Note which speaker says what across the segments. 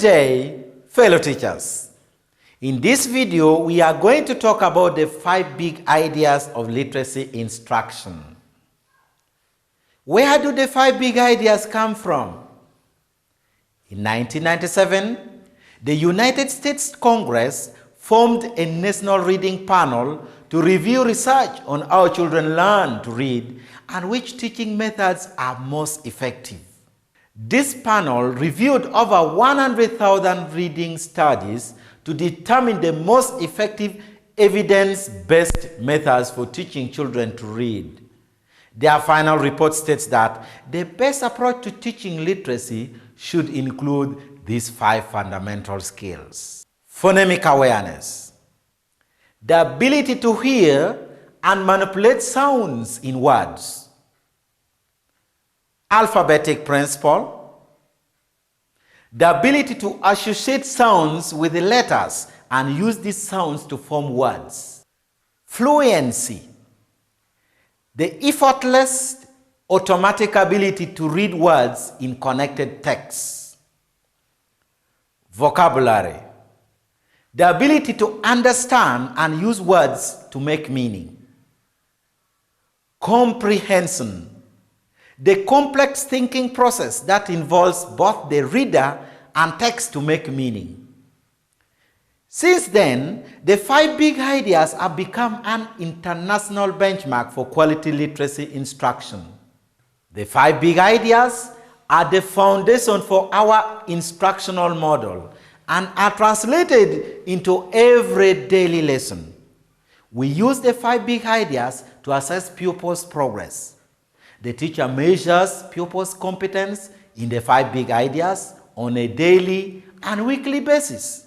Speaker 1: day, fellow teachers. In this video, we are going to talk about the 5 big ideas of literacy instruction. Where do the 5 big ideas come from? In 1997, the United States Congress formed a national reading panel to review research on how children learn to read and which teaching methods are most effective. This panel reviewed over 100,000 reading studies to determine the most effective evidence-based methods for teaching children to read. Their final report states that the best approach to teaching literacy should include these 5 fundamental skills. Phonemic awareness, the ability to hear and manipulate sounds in words. Alphabetic principle, the ability to associate sounds with the letters and use these sounds to form words. Fluency, the effortless, automatic ability to read words in connected texts. Vocabulary, the ability to understand and use words to make meaning. Comprehension, the complex thinking process that involves both the reader and text to make meaning. Since then, the 5 big ideas have become an international benchmark for quality literacy instruction. The 5 big ideas are the foundation for our instructional model and are translated into every daily lesson. We use the 5 big ideas to assess pupils' progress. The teacher measures pupils' competence in the 5 big ideas on a daily and weekly basis.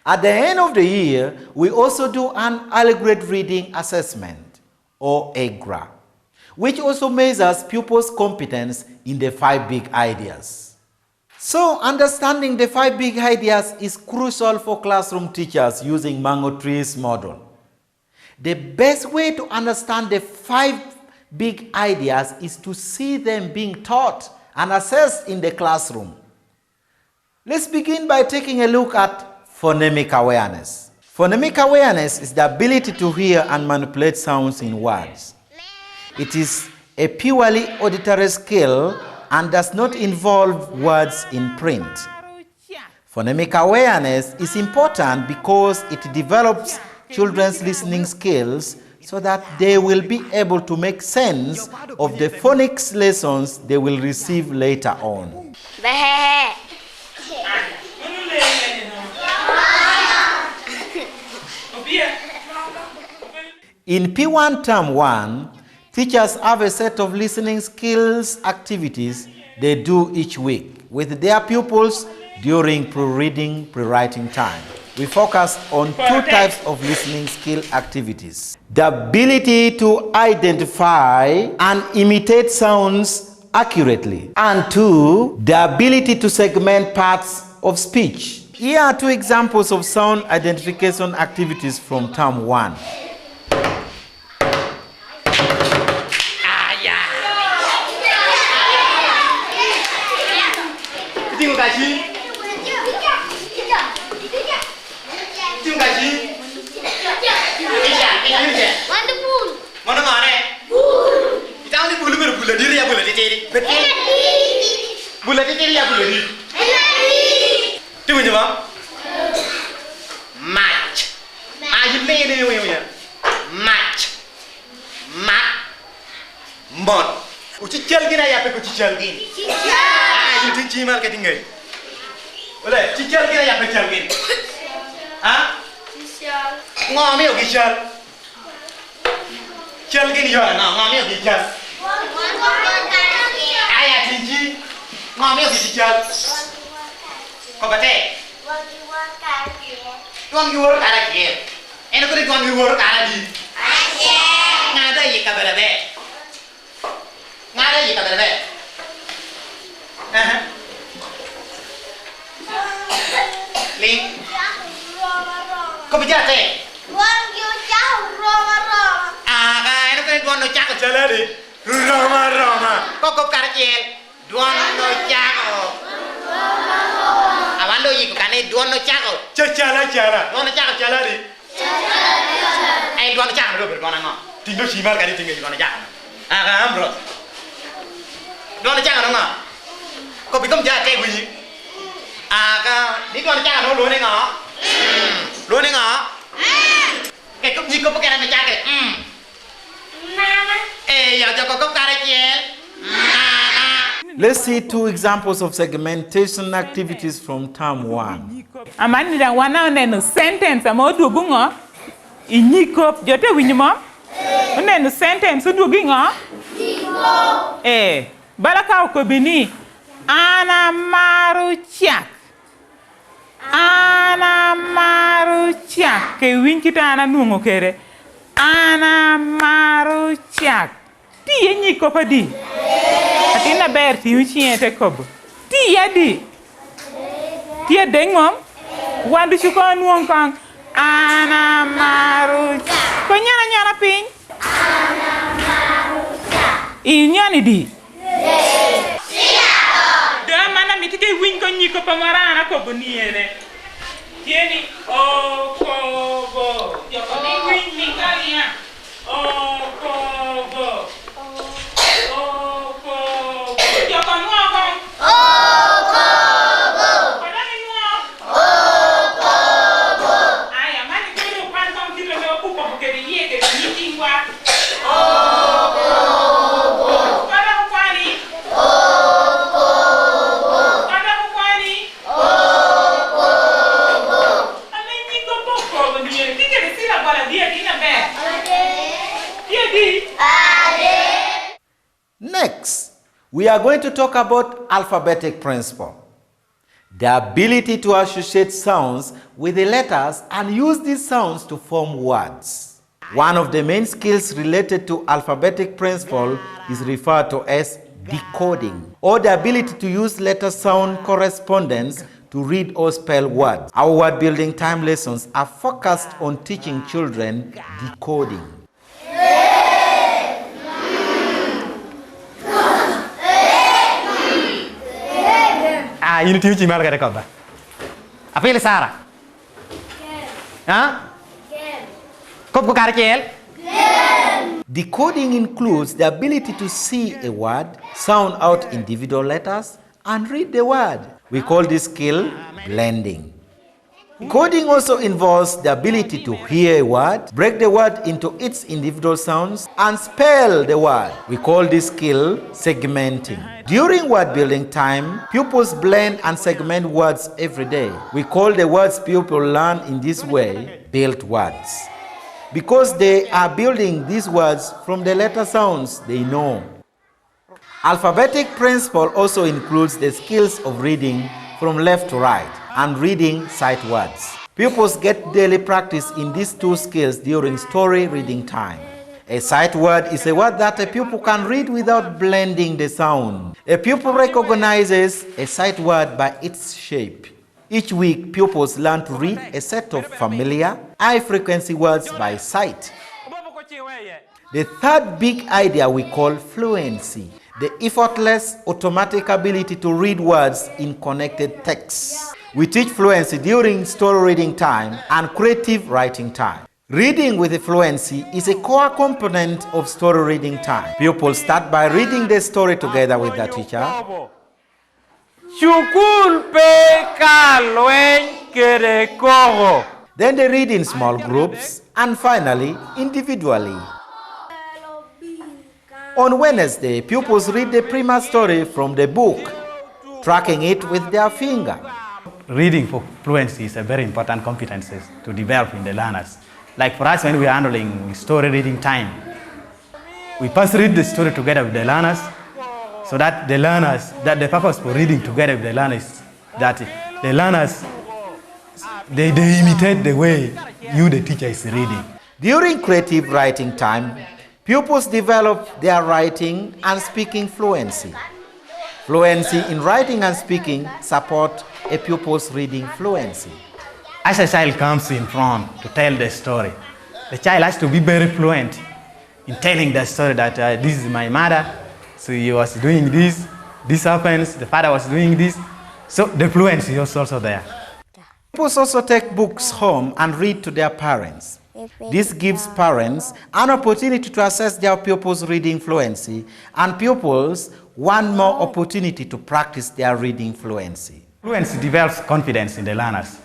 Speaker 1: At the end of the year, we also do an early grade reading assessment, or EGRA, which also measures pupils' competence in the 5 big ideas. So, understanding the 5 big ideas is crucial for classroom teachers using Mango Tree's model. The best way to understand the 5 big ideas is to see them being taught and assessed in the classroom. Let's begin by taking a look at phonemic awareness. Phonemic awareness is the ability to hear and manipulate sounds in words. It is a purely auditory skill and does not involve words in print. Phonemic awareness is important because it develops children's listening skills so that they will be able to make sense of the phonics lessons they will receive later on. In P1 Term 1, teachers have a set of listening skills activities they do each week with their pupils during pre-reading, pre-writing time. We focus on 2 types of listening skill activities. The ability to identify and imitate sounds accurately, and 2, the ability to segment parts of speech. Here are 2 examples of sound identification activities from Term 1.
Speaker 2: Match. Mon. Uci gina ya pe ku cicel gin. Ah, you think mal keting ngai. Boleh, cicel gina ya pe cicel gin. Ah? Cicel. Ngami o cicel. Cicel gin yo na ngami o cicel. Aya tinji. Ngami o cicel. Ko bate. Tuang yuor kara ki. Eno ko tuang yuor kara di. Aje. Ngada yi ka bere be. Ngada yi ka bere be. Ling. Ko bija te. Tuang yu chao roma roma. Ah, ka eno ko tuang no chao chala di. Roma roma. Ko kara ki. Tuang no chao. duan no chako. Chala. Duan no chako chala di. Ai duan no chako do berduan ngo. Tindo simal kali tinggal duan no chako. Agam bro. Duan no chako ngo. Ko bikom ja ke wi. Aga di duan no chako lo ne ngo. Lo ne ngo. Cái cốc gì cốc cái này mày cha kìa. Ê, giờ cho con cốc ca đây chị.
Speaker 1: Let's see two examples of segmentation activities from term 1.
Speaker 3: Amani da wana no sentence amo du bungo. Inyikop jote winyuma. No sentence du gingo. Balaka ko bini. Ana maruchak. Ana maruchak. Ke winkita ana nungo kere. Ana maruchak. Ti enyikop adi. Atina ber ti uchiente kob. Ti yadi. Ti dengom. Wandu chukon wong kang. Ana maruchak. Ko nyana piny. Ana maruchak. Inyani di. Mana mitike win ko nyiko pamarana ko boniene tieni o kobo yo ko ni win ni kalia o kobo yo ko no ko o kobo para ni no o kobo ay amani ko no pan ton tilo me ocupa porque de ye que ni tingwa o kobo para ko kwani
Speaker 1: Next, we are going to talk about alphabetic principle. The ability to associate sounds with the letters and use these sounds to form words. One of the main skills related to alphabetic principle is referred to as decoding, or the ability to use letter-sound correspondence to read or spell words. Our word building time lessons are focused on teaching children decoding.
Speaker 2: Ini tiu cimal kada kau ba. Apa ile Sara? Kop ko kar kel?
Speaker 1: Decoding includes the ability to see a word, sound out individual letters, and read the word. We call this skill blending. Coding also involves the ability to hear a word, break the word into its individual sounds, and spell the word. We call this skill segmenting. During word building time, pupils blend and segment words every day. We call the words pupils learn in this way built words, because they are building these words from the letter sounds they know. Alphabetic principle also includes the skills of reading from left to right and reading sight words. Pupils get daily practice in these two skills during story reading time. A sight word is a word that a pupil can read without blending the sound. A pupil recognizes a sight word by its shape. Each week, pupils learn to read a set of familiar, high-frequency words by sight. The third big idea we call fluency, the effortless, automatic ability to read words in connected texts. We teach fluency during story reading time and creative writing time. Reading with fluency is a core component of story reading time. Pupils start by reading the story together with the teacher. Then they read in small groups and finally individually. On Wednesday, pupils read the prima story from the book, tracking it with their finger.
Speaker 2: Reading for fluency is a very important competence to develop in the learners. Like for us, when we are handling story reading time, we first read the story together with the learners, so that the purpose for reading together with the learners, that the learners, they imitate the way you, the teacher, is reading.
Speaker 1: During creative writing time, pupils develop their writing and speaking fluency. Fluency in writing and speaking support a pupil's reading fluency.
Speaker 2: As a child comes in front to tell the story, the child has to be very fluent in telling the story that this is my mother, so he was doing this happens, the father was doing this. So the fluency is also there.
Speaker 1: Pupils also take books home and read to their parents. This gives parents an opportunity to assess their pupils' reading fluency, and pupils one more opportunity to practice their reading fluency.
Speaker 2: Fluency develops confidence in the learners,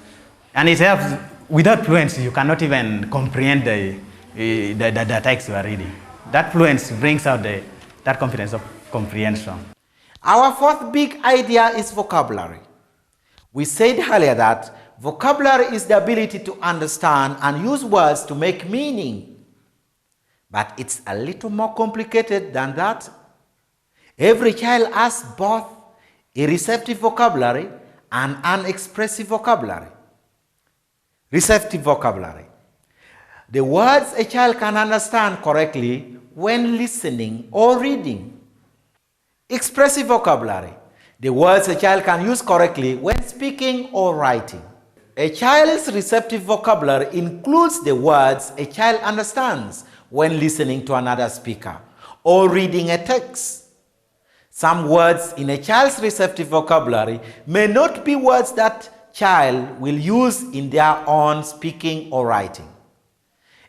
Speaker 2: and it helps. Without fluency, you cannot even comprehend the text you are reading. That fluency brings out that confidence of comprehension.
Speaker 1: Our fourth big idea is vocabulary. We said earlier that vocabulary is the ability to understand and use words to make meaning. But it's a little more complicated than that. Every child has both a receptive vocabulary and an expressive vocabulary. Receptive vocabulary: the words a child can understand correctly when listening or reading. Expressive vocabulary: the words a child can use correctly when speaking or writing. A child's receptive vocabulary includes the words a child understands when listening to another speaker or reading a text. Some words in a child's receptive vocabulary may not be words that child will use in their own speaking or writing.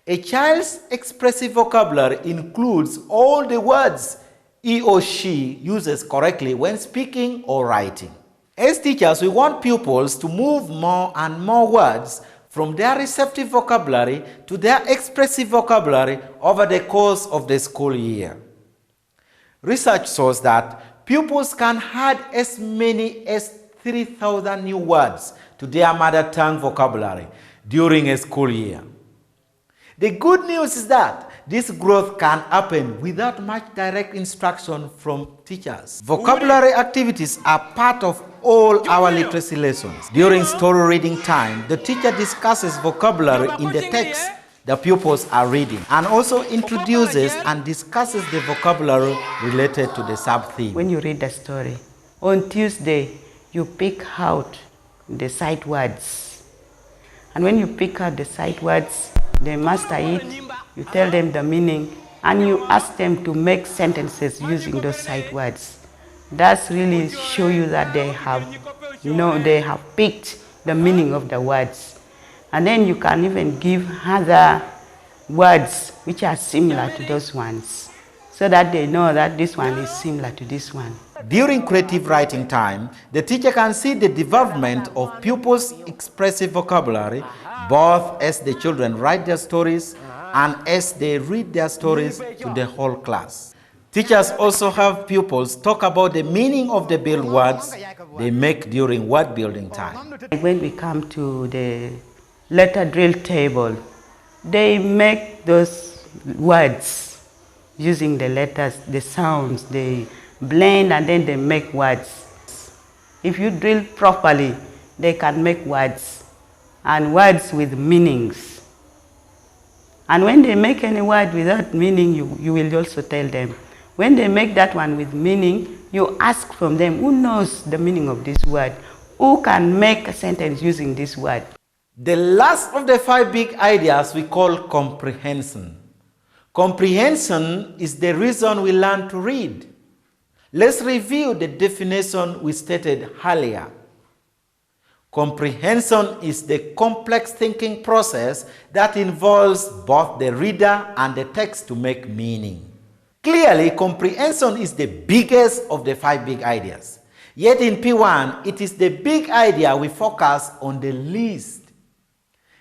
Speaker 1: A child's expressive vocabulary includes all the words he or she uses correctly when speaking or writing. As teachers, we want pupils to move more and more words from their receptive vocabulary to their expressive vocabulary over the course of the school year. Research shows that pupils can add as many as 3,000 new words to their mother tongue vocabulary during a school year. The good news is that this growth can happen without much direct instruction from teachers. Vocabulary activities are part of all our literacy lessons. During story reading time, the teacher discusses vocabulary in the text the pupils are reading and also introduces and discusses the vocabulary related to the sub-theme.
Speaker 4: When you read the story, on Tuesday, you pick out the sight words. And when you pick out the sight words, they master it, you tell them the meaning, and you ask them to make sentences using those sight words. That's really show you that they have picked the meaning of the words. And then you can even give other words which are similar to those ones, so that they know that this one is similar to this one.
Speaker 1: During creative writing time, the teacher can see the development of pupils' expressive vocabulary, both as the children write their stories and as they read their stories to the whole class. Teachers also have pupils talk about the meaning of the build words they make during word building time.
Speaker 4: When we come to the letter drill table, they make those words using the letters, the sounds, they blend and then they make words. If you drill properly, they can make words, and words with meanings. And when they make any word without meaning, you will also tell them. When they make that one with meaning, you ask from them, who knows the meaning of this word? Who can make a sentence using this word?
Speaker 1: The last of the 5 big ideas we call comprehension. Comprehension is the reason we learn to read. Let's review the definition we stated earlier. Comprehension is the complex thinking process that involves both the reader and the text to make meaning. Clearly, comprehension is the biggest of the 5 big ideas. Yet in P1, it is the big idea we focus on the least.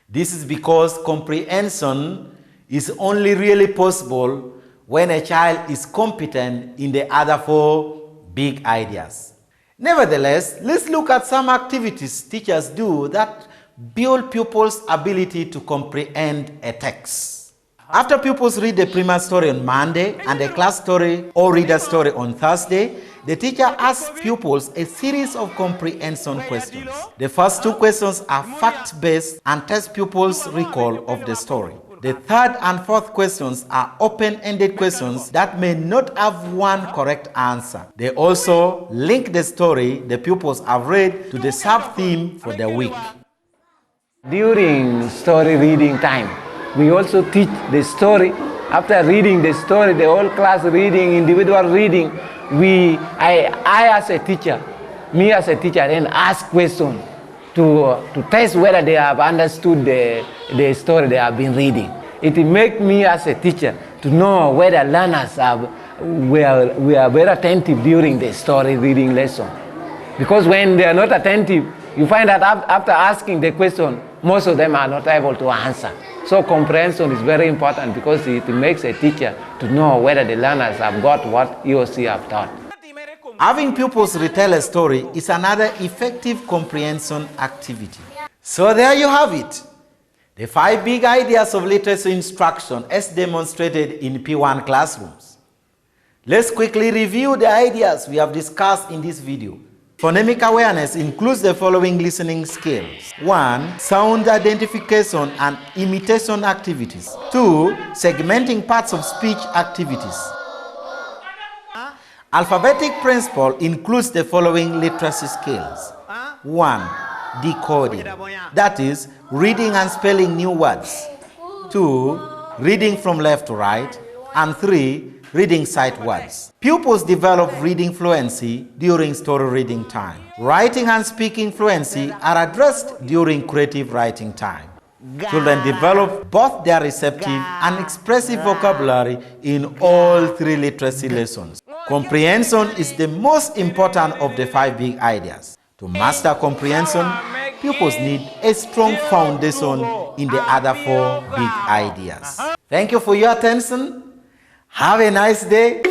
Speaker 1: This is because comprehension is only really possible when a child is competent in the other 4 big ideas. Nevertheless, let's look at some activities teachers do that build pupils' ability to comprehend a text. After pupils read the primer story on Monday and the class story or reader story on Thursday, the teacher asks pupils a series of comprehension questions. The first 2 questions are fact-based and test pupils' recall of the story. The third and fourth questions are open-ended questions that may not have one correct answer. They also link the story the pupils have read to the sub-theme for the week.
Speaker 5: During story reading time, we also teach the story. After reading the story, the whole class reading, individual reading, I as a teacher, me as a teacher, then ask questions to test whether they have understood the story they have been reading. It makes me as a teacher to know whether learners were very attentive during the story reading lesson. Because when they are not attentive, you find that after asking the question, most of them are not able to answer. So comprehension is very important because it makes a teacher to know whether the learners have got what he or she have taught.
Speaker 1: Having pupils retell a story is another effective comprehension activity. So there you have it. The 5 big ideas of literacy instruction as demonstrated in P1 classrooms. Let's quickly review the ideas we have discussed in this video. Phonemic awareness includes the following listening skills. 1. Sound identification and imitation activities. 2. Segmenting parts of speech activities. Alphabetic Principle includes the following literacy skills. 1. Decoding, that is, reading and spelling new words. 2. Reading from left to right. And 3. Reading sight words. Pupils develop reading fluency during story reading time. Writing and speaking fluency are addressed during creative writing time. Children develop both their receptive and expressive vocabulary in all 3 literacy lessons. Comprehension is the most important of the 5 big ideas. To master comprehension, pupils need a strong foundation in the other 4 big ideas. Thank you for your attention. Have a nice day.